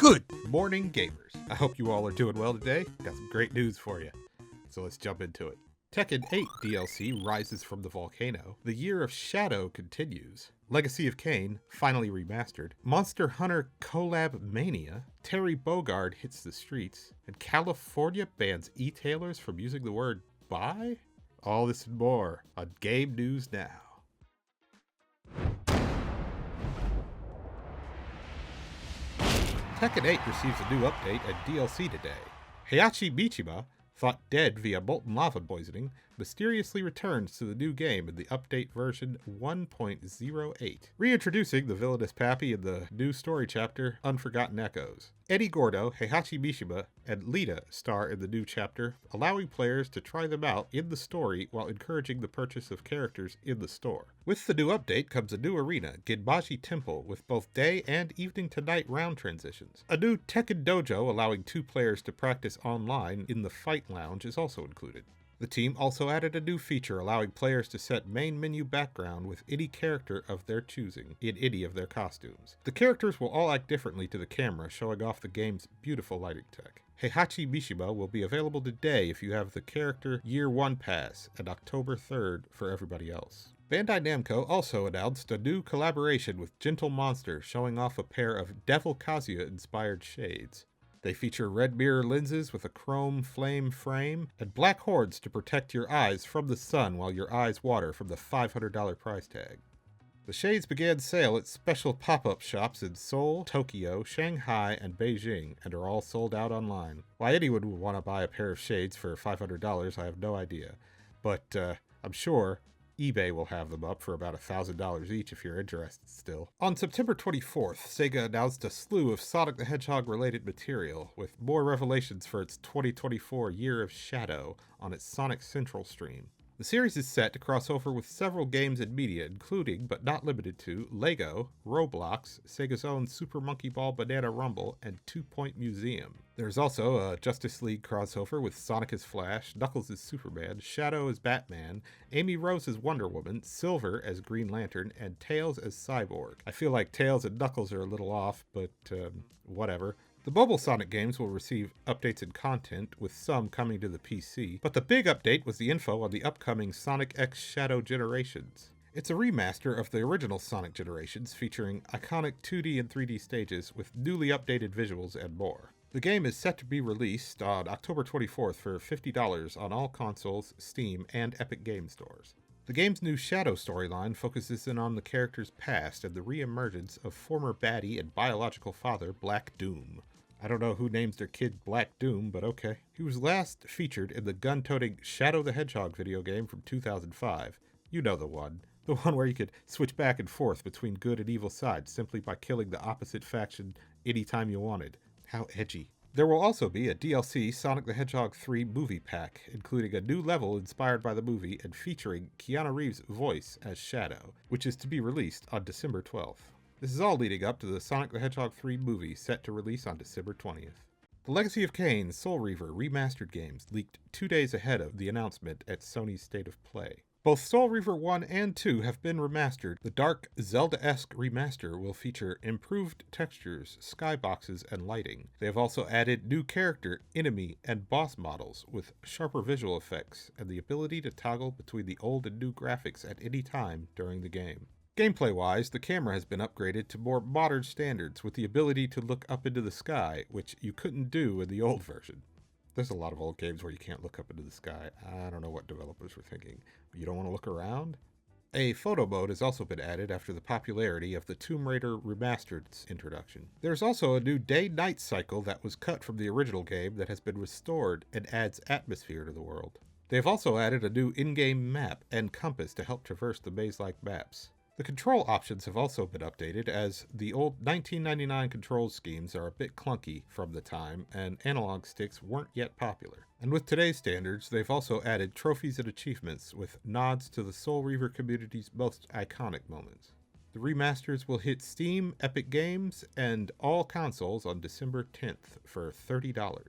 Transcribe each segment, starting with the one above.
Good morning, gamers. I hope you all are doing well today. Got some great news for you. So let's jump into it. Tekken 8 DLC rises from the volcano. The Year of Shadow continues. Legacy of Kain, finally remastered. Monster Hunter Collab Mania. Terry Bogard hits the streets. And California bans Etailers from using the word buy? All this and more on Game News Now. Tekken 8 receives a new update and DLC today. Heihachi Mishima, thought dead via molten lava poisoning, mysteriously returns to the new game in the update version 1.08. Reintroducing the villainous Pappy in the new story chapter, Unforgotten Echoes. Eddie Gordo, Heihachi Mishima, and Lita star in the new chapter, allowing players to try them out in the story while encouraging the purchase of characters in the store. With the new update comes a new arena, Ginbaji Temple, with both day and evening to night round transitions. A new Tekken Dojo allowing 2 players to practice online in the Fight Lounge is also included. The team also added a new feature allowing players to set main menu background with any character of their choosing in any of their costumes. The characters will all act differently to the camera, showing off the game's beautiful lighting tech. Heihachi Mishima will be available today if you have the character Year 1 Pass, and October 3rd for everybody else. Bandai Namco also announced a new collaboration with Gentle Monster, showing off a pair of Devil Kazuya-inspired shades. They feature red mirror lenses with a chrome flame frame and black horns to protect your eyes from the sun while your eyes water from the $500 price tag. The shades began sale at special pop-up shops in Seoul, Tokyo, Shanghai, and Beijing, and are all sold out online. Why anyone would want to buy a pair of shades for $500, I have no idea, but I'm sure eBay will have them up for about $1,000 each if you're interested still. On September 24th, Sega announced a slew of Sonic the Hedgehog related material, with more revelations for its 2024 Year of Shadow on its Sonic Central stream. The series is set to cross over with several games and media, including, but not limited to, Lego, Roblox, Sega's own Super Monkey Ball Banana Rumble, and 2 Point Museum. There's also a Justice League crossover with Sonic as Flash, Knuckles as Superman, Shadow as Batman, Amy Rose as Wonder Woman, Silver as Green Lantern, and Tails as Cyborg. I feel like Tails and Knuckles are a little off, but whatever. The mobile Sonic games will receive updates and content, with some coming to the PC, but the big update was the info on the upcoming Sonic X Shadow Generations. It's a remaster of the original Sonic Generations, featuring iconic 2D and 3D stages with newly updated visuals and more. The game is set to be released on October 24th for $50 on all consoles, Steam, and Epic Game stores. The game's new Shadow storyline focuses in on the character's past and the re-emergence of former baddie and biological father Black Doom. I don't know who names their kid Black Doom, but okay. He was last featured in the gun-toting Shadow the Hedgehog video game from 2005. You know the one. The one where you could switch back and forth between good and evil sides simply by killing the opposite faction anytime you wanted. How edgy. There will also be a DLC Sonic the Hedgehog 3 movie pack, including a new level inspired by the movie and featuring Keanu Reeves' voice as Shadow, which is to be released on December 12th. This is all leading up to the Sonic the Hedgehog 3 movie set to release on December 20th. The Legacy of Kain Soul Reaver Remastered games leaked 2 days ahead of the announcement at Sony's State of Play. Both Soul Reaver 1 and 2 have been remastered. The dark Zelda-esque remaster will feature improved textures, skyboxes, and lighting. They have also added new character, enemy, and boss models with sharper visual effects and the ability to toggle between the old and new graphics at any time during the game. Gameplay-wise, the camera has been upgraded to more modern standards with the ability to look up into the sky, which you couldn't do in the old version. There's a lot of old games where you can't look up into the sky. I don't know what developers were thinking. You don't want to look around? A photo mode has also been added after the popularity of the Tomb Raider Remastered's introduction. There's also a new day-night cycle that was cut from the original game that has been restored and adds atmosphere to the world. They have also added a new in-game map and compass to help traverse the maze-like maps. The control options have also been updated, as the old 1999 control schemes are a bit clunky from the time, and analog sticks weren't yet popular. And with today's standards, they've also added trophies and achievements with nods to the Soul Reaver community's most iconic moments. The remasters will hit Steam, Epic Games, and all consoles on December 10th for $30.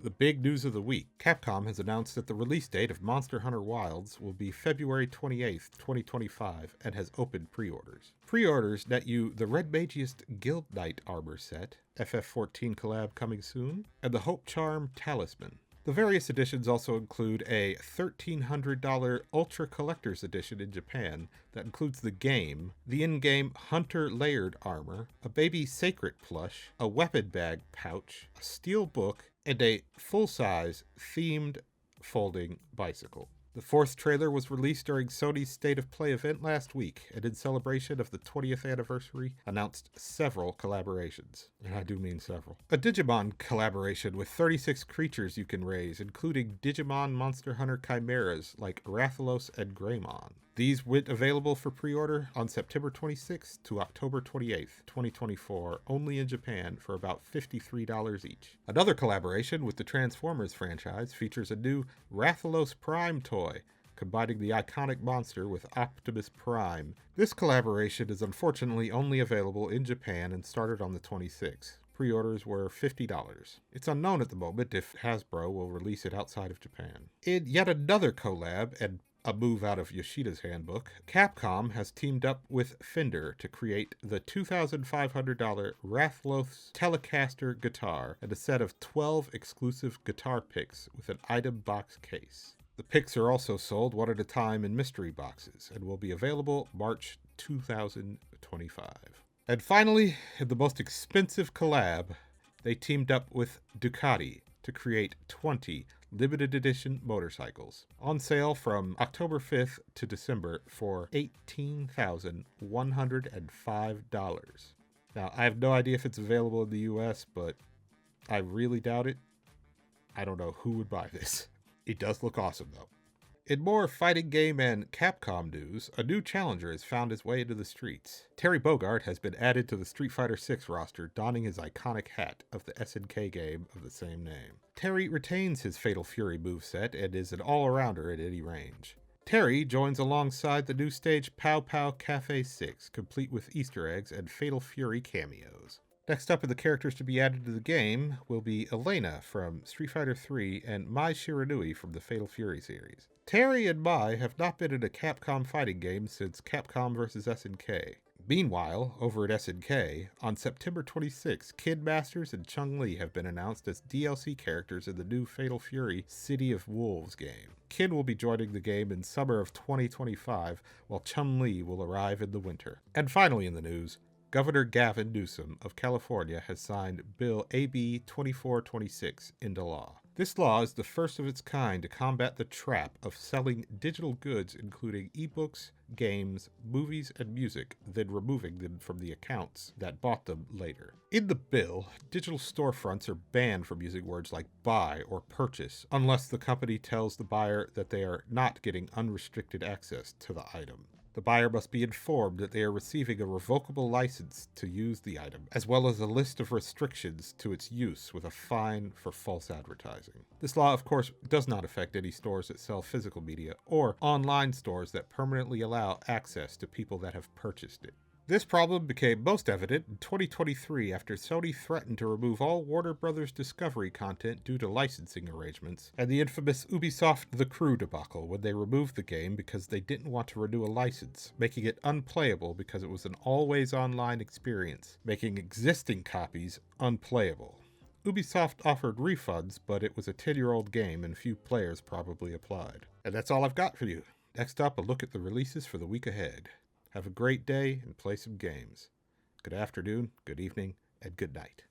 The big news of the week. Capcom has announced that the release date of Monster Hunter Wilds will be February 28th, 2025, and has opened pre-orders. Pre-orders net you the Red Magiest Guild Knight armor set, FF14 collab coming soon, and the Hope Charm Talisman. The various editions also include a $1,300 Ultra Collector's Edition in Japan that includes the game, the in-game Hunter Layered Armor, a Baby Sacred plush, a weapon bag pouch, a steel book, and a full-size themed folding bicycle. The fourth trailer was released during Sony's State of Play event last week, and in celebration of the 20th anniversary, announced several collaborations. And I do mean several. A Digimon collaboration with 36 creatures you can raise, including Digimon Monster Hunter chimeras like Rathalos and Greymon. These went available for pre-order on September 26th to October 28th, 2024, only in Japan for about $53 each. Another collaboration with the Transformers franchise features a new Rathalos Prime toy, combining the iconic monster with Optimus Prime. This collaboration is unfortunately only available in Japan and started on the 26th. Pre-orders were $50. It's unknown at the moment if Hasbro will release it outside of Japan. In yet another collab, and a move out of Yoshida's handbook, Capcom has teamed up with Fender to create the $2,500 Rathalos Telecaster guitar and a set of 12 exclusive guitar picks with an item box case. The picks are also sold one at a time in mystery boxes and will be available March 2025. And finally, in the most expensive collab, they teamed up with Ducati to create 20 limited edition motorcycles on sale from October 5th to December for $18,105. Now, I have no idea if it's available in the US, but I really doubt it. I don't know who would buy this. It does look awesome, though. In more fighting game and Capcom news, a new challenger has found his way into the streets. Terry Bogard has been added to the Street Fighter VI roster, donning his iconic hat of the SNK game of the same name. Terry retains his Fatal Fury moveset and is an all-arounder at any range. Terry joins alongside the new stage Pow Pow Cafe 6, complete with Easter eggs and Fatal Fury cameos. Next up in the characters to be added to the game will be Elena from Street Fighter III and Mai Shiranui from the Fatal Fury series. Terry and Mai have not been in a Capcom fighting game since Capcom vs. SNK. Meanwhile, over at SNK, on September 26, Kid Masters and Chun-li have been announced as DLC characters in the new Fatal Fury City of Wolves game. Kid will be joining the game in summer of 2025, while Chun-li will arrive in the winter. And finally in the news, Governor Gavin Newsom of California has signed Bill AB 2426 into law. This law is the first of its kind to combat the trap of selling digital goods including ebooks, games, movies, and music, then removing them from the accounts that bought them later. In the bill, digital storefronts are banned from using words like buy or purchase unless the company tells the buyer that they are not getting unrestricted access to the item. The buyer must be informed that they are receiving a revocable license to use the item, as well as a list of restrictions to its use with a fine for false advertising. This law, of course, does not affect any stores that sell physical media or online stores that permanently allow access to people that have purchased it. This problem became most evident in 2023 after Sony threatened to remove all Warner Bros. Discovery content due to licensing arrangements, and the infamous Ubisoft The Crew debacle when they removed the game because they didn't want to renew a license, making it unplayable because it was an always online experience, making existing copies unplayable. Ubisoft offered refunds, but it was a 10-year-old game and few players probably applied. And that's all I've got for you. Next up, a look at the releases for the week ahead. Have a great day and play some games. Good afternoon, good evening, and good night.